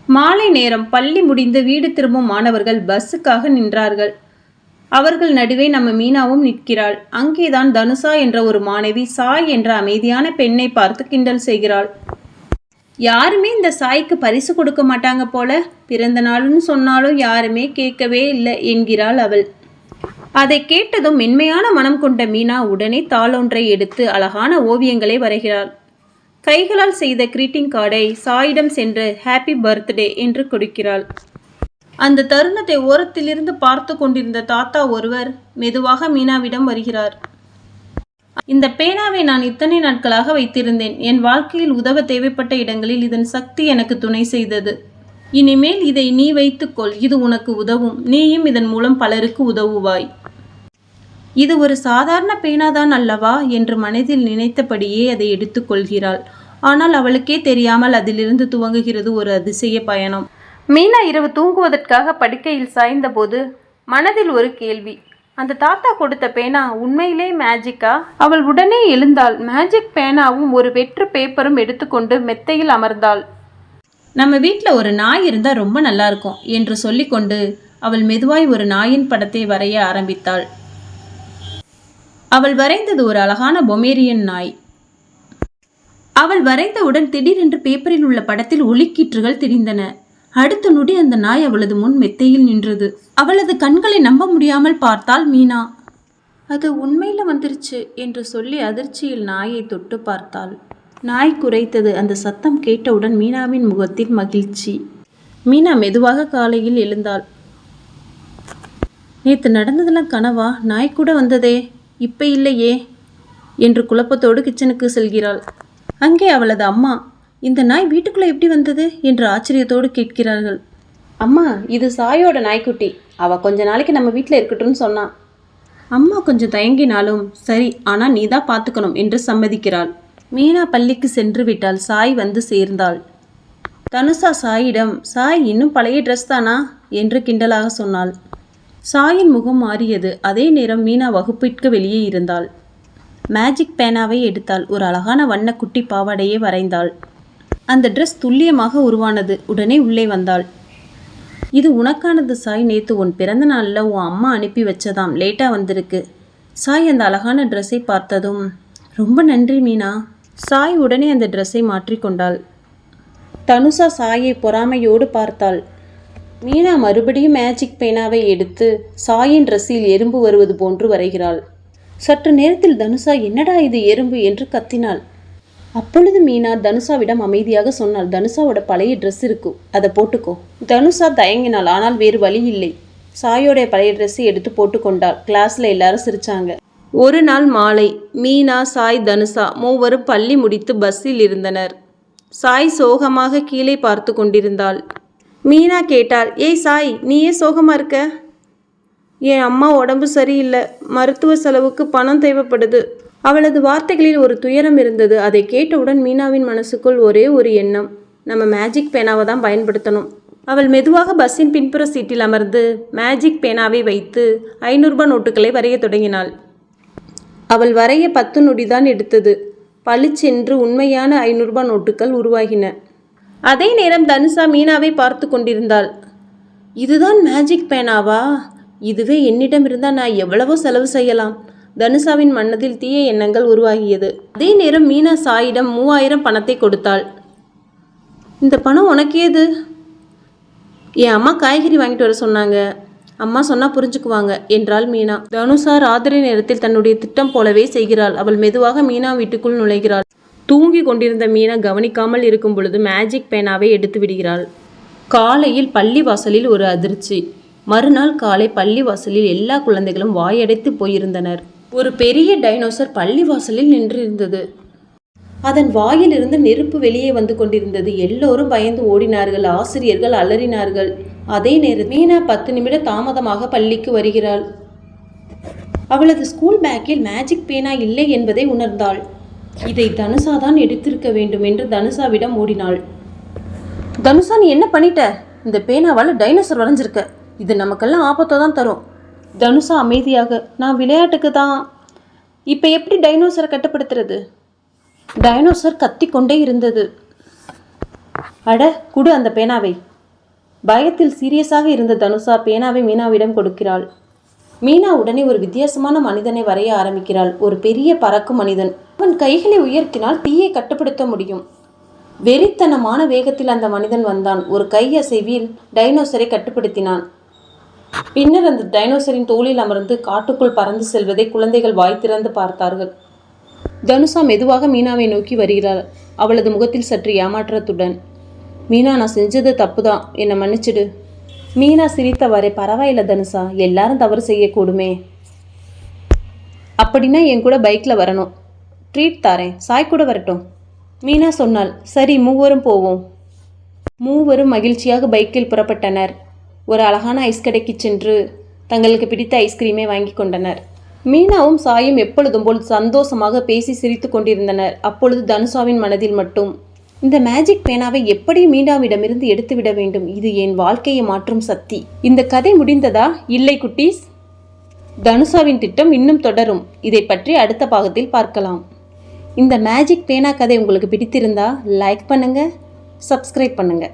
மாலை நேரம். பள்ளி முடிந்து வீடு திரும்பும் மாணவர்கள் பஸ்ஸுக்காக நின்றார்கள். அவர்கள் நடுவே நம்ம மீனாவும் நிற்கிறாள். அங்கேதான் தனுஷா என்ற ஒரு மாணவி சாய் என்ற அமைதியான பெண்ணை பார்த்து கிண்டல் செய்கிறாள். யாருமே இந்த சாய்க்கு பரிசு கொடுக்க மாட்டாங்க போல, பிறந்த நாள்னு சொன்னாலும் யாருமே கேட்கவே இல்லை என்கிறாள் அவள். அதை கேட்டதும் மென்மையான மனம் கொண்ட மீனா உடனே தாளொன்றை எடுத்து அழகான ஓவியங்களை வரைகிறாள். கைகளால் செய்த கிரீட்டிங் கார்டை சாயிடம் சென்று ஹாப்பி பர்த்டே என்று கொடுக்கிறாள். அந்த தருணத்தை ஓரத்திலிருந்து பார்த்து கொண்டிருந்த தாத்தா ஒருவர் மெதுவாக மீனாவிடம் வருகிறார். இந்த பேனாவை நான் இத்தனை நாட்களாக வைத்திருந்தேன். என் வாழ்க்கையில் உதவ தேவைப்பட்ட இடங்களில் இதன் சக்தி எனக்கு துணை செய்தது. இனிமேல் இதை நீ வைத்துக்கொள். இது உனக்கு உதவும். நீயும் இதன் மூலம் பலருக்கு உதவுவாய். இது ஒரு சாதாரண பேனாதான் அல்லவா என்று மனதில் நினைத்தபடியே அதை எடுத்துக்கொள்கிறாள். ஆனால் அவளுக்கே தெரியாமல் அதிலிருந்து துவங்குகிறது ஒரு அதிசய பயணம். மீனா இரவு தூங்குவதற்காக படுக்கையில் சாய்ந்தபோது மனதில் ஒரு கேள்வி. அந்த தாத்தா கொடுத்த பேனா உண்மையிலே மேஜிக்கா? அவள் உடனே எழுந்தாள். மேஜிக் பேனாவும் ஒரு வெற்று பேப்பரும் எடுத்துக்கொண்டு மெத்தையில் அமர்ந்தாள். நம்ம வீட்டில் ஒரு நாய் இருந்தால் ரொம்ப நல்லா இருக்கும் என்று சொல்லிக்கொண்டு அவள் மெதுவாய் ஒரு நாயின் படத்தை வரைய ஆரம்பித்தாள். அவள் வரைந்தது ஒரு அழகான பொமேரியன் நாய். அவள் வரைந்தவுடன் திடீரென்று பேப்பரில் உள்ள படத்தில் ஒளிக்கீற்றுகள் தெரிந்தன. அடுத்த நொடி அந்த நாய் அவளது முன் மெத்தையில் நின்றது. அவளது கண்களை நம்ப முடியாமல் பார்த்தாள் மீனா. அது உண்மையில வந்துருச்சு என்று சொல்லி அதிர்ச்சியில் நாயை தொட்டு பார்த்தாள். நாய் குரைத்தது. அந்த சத்தம் கேட்டவுடன் மீனாவின் முகத்தில் மகிழ்ச்சி. மீனா மெதுவாக காலையில் எழுந்தாள். நேற்று நடந்ததெல்லாம் கனவா? நாய் கூட வந்ததே, இப்ப இல்லையே என்று குழப்பத்தோடு கிச்சனுக்கு செல்கிறாள். அங்கே அவளது அம்மா, இந்த நாய் வீட்டுக்குள்ளே எப்படி வந்தது என்று ஆச்சரியத்தோடு கேட்கிறார்கள். அம்மா, இது சாயோட நாய்க்குட்டி. அவள் கொஞ்ச நாளைக்கு நம்ம வீட்டில் இருக்கட்டும்னு சொன்னான். அம்மா கொஞ்சம் தயங்கினாலும் சரி, ஆனால் நீ தான் பார்த்துக்கணும் என்று சம்மதிக்கிறாள். மீனா பள்ளிக்கு சென்று விட்டாள். சாய் வந்து சேர்ந்தாள். தனுஷா சாயிடம், சாய் இன்னும் பழைய ட்ரெஸ் தானா என்று கிண்டலாக சொன்னாள். சாயின் முகம் மாறியது. அதே நேரம் மீனா வகுப்பிற்கு வெளியே இருந்தாள். மேஜிக் பேனாவை எடுத்தாள். ஒரு அழகான வண்ண குட்டி பாவாடையை வரைந்தாள். அந்த ட்ரெஸ் துல்லியமாக உருவானது. உடனே உள்ளே வந்தாள். இது உனக்கானது சாய். நேற்று உன் பிறந்த நாளில் உன் அம்மா அனுப்பி வச்சதாம், லேட்டாக வந்திருக்கு. சாய் அந்த அழகான ட்ரெஸ்ஸை பார்த்ததும், ரொம்ப நன்றி மீனா. சாய் உடனே அந்த ட்ரெஸ்ஸை மாற்றிக்கொண்டாள். தனுஷா சாயை பொறாமையோடு பார்த்தாள். மீனா மறுபடியும் மேஜிக் பேனாவை எடுத்து சாயின் ட்ரெஸ்ஸில் எறும்பு வருவது போன்று வரைகிறாள். சற்று நேரத்தில் தனுஷா, என்னடா இது எறும்பு என்று கத்தினாள். அப்பொழுது மீனா தனுஷாவிடம் அமைதியாக சொன்னாள், தனுஷாவோட பழைய ட்ரெஸ் இருக்கு, அதை போட்டுக்கோ. தனுஷா தயங்கினாள். ஆனால் வேறு வழி இல்லை. சாயோடைய பழைய ட்ரெஸ்ஸை எடுத்து போட்டுக்கொண்டாள். கிளாஸில் எல்லாரும் சிரிச்சாங்க. ஒரு நாள் மாலை மீனா, சாய், தனுஷா மூவரும் பள்ளி முடித்து பஸ்ஸில் இருந்தனர். சாய் சோகமாக கீழே பார்த்து கொண்டிருந்தாள். மீனா கேட்டாள், ஏய் சாய், நீயே சோகமா இருக்க? என் அம்மா உடம்பு சரியில்லை, மருத்துவ செலவுக்கு பணம் தேவைப்படுது. அவளது வார்த்தைகளில் ஒரு துயரம் இருந்தது. அதை கேட்டவுடன் மீனாவின் மனசுக்குள் ஒரே ஒரு எண்ணம், நம்ம மேஜிக் பேனாவை தான் பயன்படுத்தணும். அவள் மெதுவாக பஸ்ஸின் பின்புற சீட்டில் அமர்ந்து மேஜிக் பேனாவை வைத்து 500 ரூபாய் நோட்டுகளை வரைய தொடங்கினாள். அவள் வரைய 10 நொடிதான் எடுத்தது. பளிச்சென்று உண்மையான 500 ரூபாய் நோட்டுகள் உருவாகின. அதே நேரம் தனுஷா மீனாவை பார்த்து கொண்டிருந்தாள். இதுதான் மேஜிக் பேனாவா? இதுவே என்னிடம் இருந்தால் நான் எவ்வளவோ செலவு செய்யலாம். தனுஷாவின் மனதில் தீய எண்ணங்கள் உருவாகியது. அதே நேரம் மீனா சாயிடம் 3000 பணத்தை கொடுத்தாள். இந்த பணம் உனக்கேது? என் அம்மா காய்கறி வாங்கிட்டு வர சொன்னாங்க. அம்மா சொன்னா புரிஞ்சுக்குவாங்க என்றாள் மீனா. தனுஷா ராத்திரி நேரத்தில் தன்னுடைய திட்டம் போலவே செய்கிறாள். அவள் மெதுவாக மீனா வீட்டுக்குள் நுழைகிறாள். தூங்கி கொண்டிருந்த மீனா கவனிக்காமல் இருக்கும் பொழுது மேஜிக் பேனாவை எடுத்து விடுகிறாள். காலையில் பள்ளி வாசலில் ஒரு அதிர்ச்சி. மறுநாள் காலை பள்ளி வாசலில் எல்லா குழந்தைகளும் வாயடைத்து போயிருந்தனர். ஒரு பெரிய டைனோசர் பள்ளி வாசலில் நின்றிருந்தது. அதன் வாயிலிருந்து நெருப்பு வெளியே வந்து கொண்டிருந்தது. எல்லோரும் பயந்து ஓடினார்கள். ஆசிரியர்கள் அலறினார்கள். அதே நேரம் மீனா 10 நிமிட தாமதமாக பள்ளிக்கு வருகிறாள். அவளது ஸ்கூல் பேக்கில் மேஜிக் பேனா இல்லை என்பதை உணர்ந்தாள். இதை தனுஷா தான் எடுத்திருக்க வேண்டும் என்று தனுஷாவிடம் ஓடினாள். தனுஷா, நீ என்ன பண்ணிட்ட? இந்த பேனாவால் டைனோசர் வரைஞ்சிருக்க. இது நமக்கெல்லாம் ஆபத்தை தான் தரும். தனுஷா அமைதியாக, நான் விளையாட்டுக்கு தான். இப்போ எப்படி டைனோசரை கட்டுப்படுத்துறது? டைனோசர் கத்திக்கொண்டே இருந்தது. அட, குடு அந்த பேனாவை. பயத்தில் சீரியஸாக இருந்த தனுஷா பேனாவை மீனாவிடம் கொடுக்கிறாள். மீனா உடனே ஒரு வித்தியாசமான மனிதனை வரைய ஆரம்பிக்கிறாள். ஒரு பெரிய பறக்கும் மனிதன். அவன் கைகளை உயர்த்தினால் தீயை கட்டுப்படுத்த முடியும். வெறித்தனமான வேகத்தில் அந்த மனிதன் வந்தான். ஒரு கையசைவில் டைனோசரை கட்டுப்படுத்தினான். பின்னர் அந்த டைனோசரின் தோளில் அமர்ந்து காட்டுக்குள் பறந்து செல்வதை குழந்தைகள் வாய் திறந்து பார்த்தார்கள். தனுஷா மெதுவாக மீனாவை நோக்கி வருகிறாள். அவளது முகத்தில் சற்று ஏமாற்றத்துடன், மீனா, நான் செஞ்சது தப்புதான், என்னை மன்னிச்சிடு. மீனா சிரித்தவாறே, பரவாயில்ல தனுஷா, எல்லாரும் தவறு செய்யக்கூடுமே. அப்படின்னா என் கூட பைக்கில் வரணும், ட்ரீட் தாரேன், சாய் கூட வரட்டும். மீனா சொன்னாள். சரி, மூவரும் போவோம். மூவரும் மகிழ்ச்சியாக பைக்கில் புறப்பட்டனர். ஒரு அழகான ஐஸ் கடைக்கு சென்று தங்களுக்கு பிடித்த ஐஸ்கிரீமை வாங்கி கொண்டனர். மீனாவும் சாயும் எப்பொழுதும் போல் சந்தோஷமாக பேசி சிரித்து கொண்டிருந்தனர். அப்பொழுது தனுஷாவின் மனதில் மட்டும், இந்த மேஜிக் பேனாவை எப்படி மீனாவிடமிருந்து எடுத்துவிட வேண்டும், இது என் வாழ்க்கையை மாற்றும் சக்தி. இந்த கதை முடிந்ததா? இல்லை குட்டீஸ், தனுஷாவின் திட்டம் இன்னும் தொடரும். இதை பற்றி அடுத்த பாகத்தில் பார்க்கலாம். இந்த மேஜிக் பேனா கதை உங்களுக்கு பிடித்திருந்தா லைக் பண்ணுங்க, சப்ஸ்கிரைப் பண்ணுங்க.